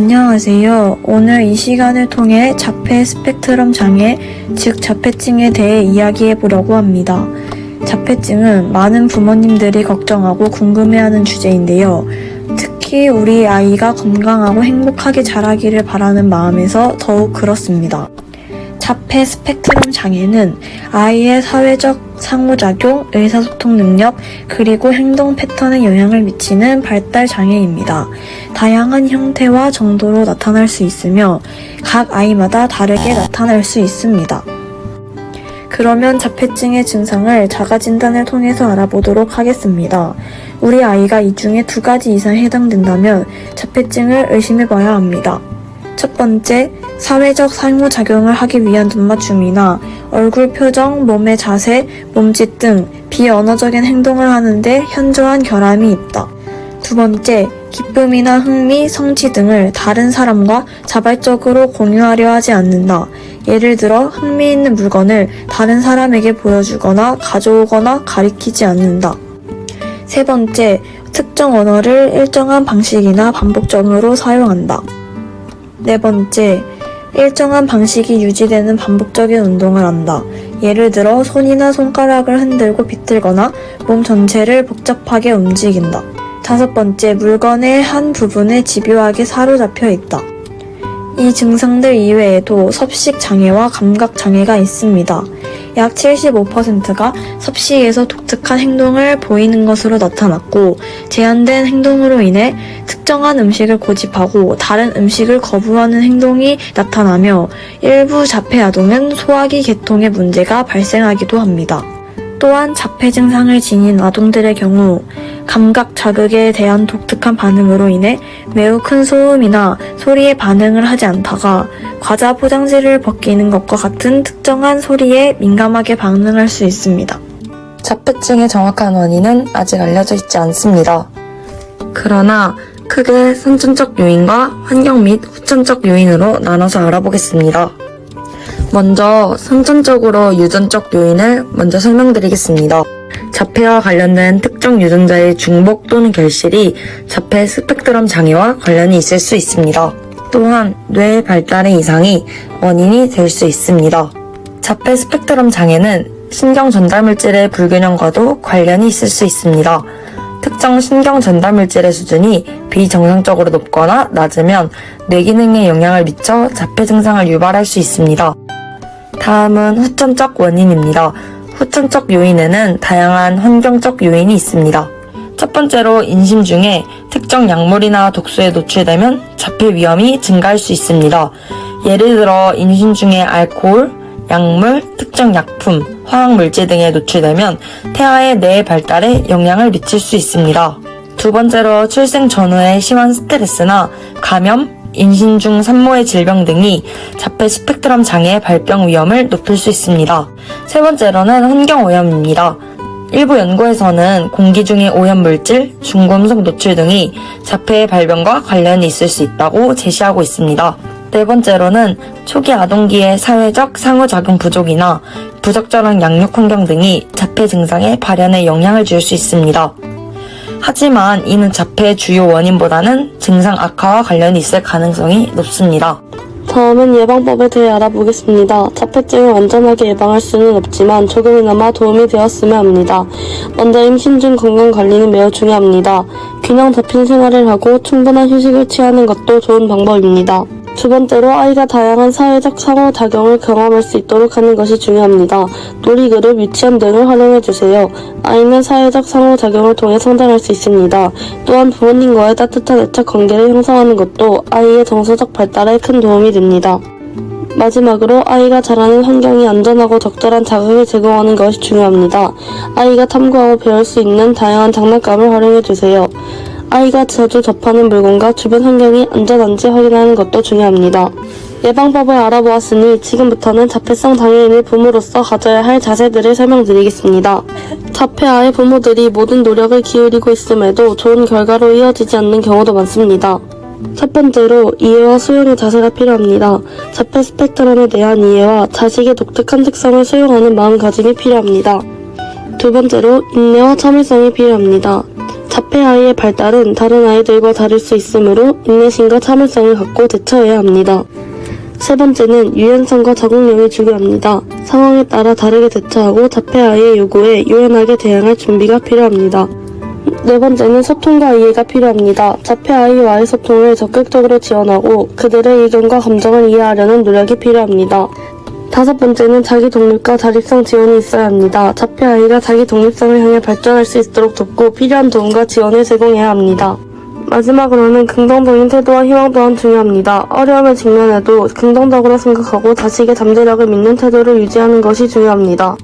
안녕하세요. 오늘 이 시간을 통해 자폐 스펙트럼 장애, 즉 자폐증에 대해 이야기해 보려고 합니다. 자폐증은 많은 부모님들이 걱정하고 궁금해하는 주제인데요. 특히 우리 아이가 건강하고 행복하게 자라기를 바라는 마음에서 더욱 그렇습니다. 자폐 스펙트럼 장애는 아이의 사회적 상호작용, 의사소통 능력, 그리고 행동 패턴에 영향을 미치는 발달 장애입니다. 다양한 형태와 정도로 나타날 수 있으며 각 아이마다 다르게 나타날 수 있습니다. 그러면 자폐증의 증상을 자가진단을 통해서 알아보도록 하겠습니다. 우리 아이가 이 중에 2가지 이상 해당된다면 자폐증을 의심해봐야 합니다. 첫 번째, 사회적 상호작용을 하기 위한 눈맞춤이나 얼굴 표정, 몸의 자세, 몸짓 등 비언어적인 행동을 하는데 현저한 결함이 있다. 두 번째, 기쁨이나 흥미, 성취 등을 다른 사람과 자발적으로 공유하려 하지 않는다. 예를 들어 흥미있는 물건을 다른 사람에게 보여주거나 가져오거나 가리키지 않는다. 세 번째, 특정 언어를 일정한 방식이나 반복적으로 사용한다. 네 번째, 일정한 방식이 유지되는 반복적인 운동을 한다. 예를 들어 손이나 손가락을 흔들고 비틀거나 몸 전체를 복잡하게 움직인다. 다섯 번째, 물건의 한 부분에 집요하게 사로잡혀 있다. 이 증상들 이외에도 섭식 장애와 감각 장애가 있습니다. 약 75%가 섭식에서 독특한 행동을 보이는 것으로 나타났고, 제한된 행동으로 인해 특정한 음식을 고집하고 다른 음식을 거부하는 행동이 나타나며 일부 자폐 아동은 소화기 계통에 문제가 발생하기도 합니다. 또한 자폐 증상을 지닌 아동들의 경우 감각 자극에 대한 독특한 반응으로 인해 매우 큰 소음이나 소리에 반응을 하지 않다가 과자 포장지를 벗기는 것과 같은 특정한 소리에 민감하게 반응할 수 있습니다. 자폐증의 정확한 원인은 아직 알려져 있지 않습니다. 그러나 크게 선천적 요인과 환경 및 후천적 요인으로 나눠서 알아보겠습니다. 먼저 선천적으로 유전적 요인을 먼저 설명드리겠습니다. 자폐와 관련된 특정 유전자의 중복 또는 결실이 자폐 스펙트럼 장애와 관련이 있을 수 있습니다. 또한 뇌의 발달의 이상이 원인이 될 수 있습니다. 자폐 스펙트럼 장애는 신경 전달 물질의 불균형과도 관련이 있을 수 있습니다. 특정 신경 전달 물질의 수준이 비정상적으로 높거나 낮으면 뇌 기능에 영향을 미쳐 자폐 증상을 유발할 수 있습니다. 다음은 후천적 원인입니다. 후천적 요인에는 다양한 환경적 요인이 있습니다. 첫 번째로 인심 중에 특정 약물이나 독소에 노출되면 자폐 위험이 증가할 수 있습니다. 예를 들어 인심 중에 알코올, 약물, 특정 약품, 화학물질 등에 노출되면 태아의 뇌 발달에 영향을 미칠 수 있습니다. 두 번째로 출생 전후의 심한 스트레스나 감염, 임신 중 산모의 질병 등이 자폐 스펙트럼 장애의 발병 위험을 높일 수 있습니다. 세 번째로는 환경 오염입니다. 일부 연구에서는 공기 중의 오염물질, 중금속 노출 등이 자폐의 발병과 관련이 있을 수 있다고 제시하고 있습니다. 네 번째로는 초기 아동기의 사회적 상호작용 부족이나 부적절한 양육 환경 등이 자폐 증상의 발현에 영향을 줄 수 있습니다. 하지만 이는 자폐의 주요 원인보다는 증상 악화와 관련이 있을 가능성이 높습니다. 다음은 예방법에 대해 알아보겠습니다. 자폐증을 완전하게 예방할 수는 없지만 조금이나마 도움이 되었으면 합니다. 먼저 임신 중 건강관리는 매우 중요합니다. 균형 잡힌 생활을 하고 충분한 휴식을 취하는 것도 좋은 방법입니다. 두 번째로 아이가 다양한 사회적 상호작용을 경험할 수 있도록 하는 것이 중요합니다. 놀이그룹, 유치원 등을 활용해주세요. 아이는 사회적 상호작용을 통해 성장할 수 있습니다. 또한 부모님과의 따뜻한 애착 관계를 형성하는 것도 아이의 정서적 발달에 큰 도움이 됩니다. 마지막으로 아이가 자라는 환경이 안전하고 적절한 자극을 제공하는 것이 중요합니다. 아이가 탐구하고 배울 수 있는 다양한 장난감을 활용해주세요. 아이가 자주 접하는 물건과 주변 환경이 안전한지 확인하는 것도 중요합니다. 예방법을 알아보았으니 지금부터는 자폐성 장애인의 부모로서 가져야 할 자세들을 설명드리겠습니다. 자폐아의 부모들이 모든 노력을 기울이고 있음에도 좋은 결과로 이어지지 않는 경우도 많습니다. 첫 번째로 이해와 수용의 자세가 필요합니다. 자폐 스펙트럼에 대한 이해와 자식의 독특한 특성을 수용하는 마음가짐이 필요합니다. 두 번째로 인내와 참을성이 필요합니다. 자폐 아이의 발달은 다른 아이들과 다를 수 있으므로 인내심과 참을성을 갖고 대처해야 합니다. 세 번째는 유연성과 적응력이 중요합니다. 상황에 따라 다르게 대처하고 자폐 아이의 요구에 유연하게 대응할 준비가 필요합니다. 네 번째는 소통과 이해가 필요합니다. 자폐 아이와의 소통을 적극적으로 지원하고 그들의 의견과 감정을 이해하려는 노력이 필요합니다. 다섯 번째는 자기 독립과 자립성 지원이 있어야 합니다. 자폐 아이가 자기 독립성을 향해 발전할 수 있도록 돕고 필요한 도움과 지원을 제공해야 합니다. 마지막으로는 긍정적인 태도와 희망 또한 중요합니다. 어려움에 직면해도 긍정적으로 생각하고 자식의 잠재력을 믿는 태도를 유지하는 것이 중요합니다.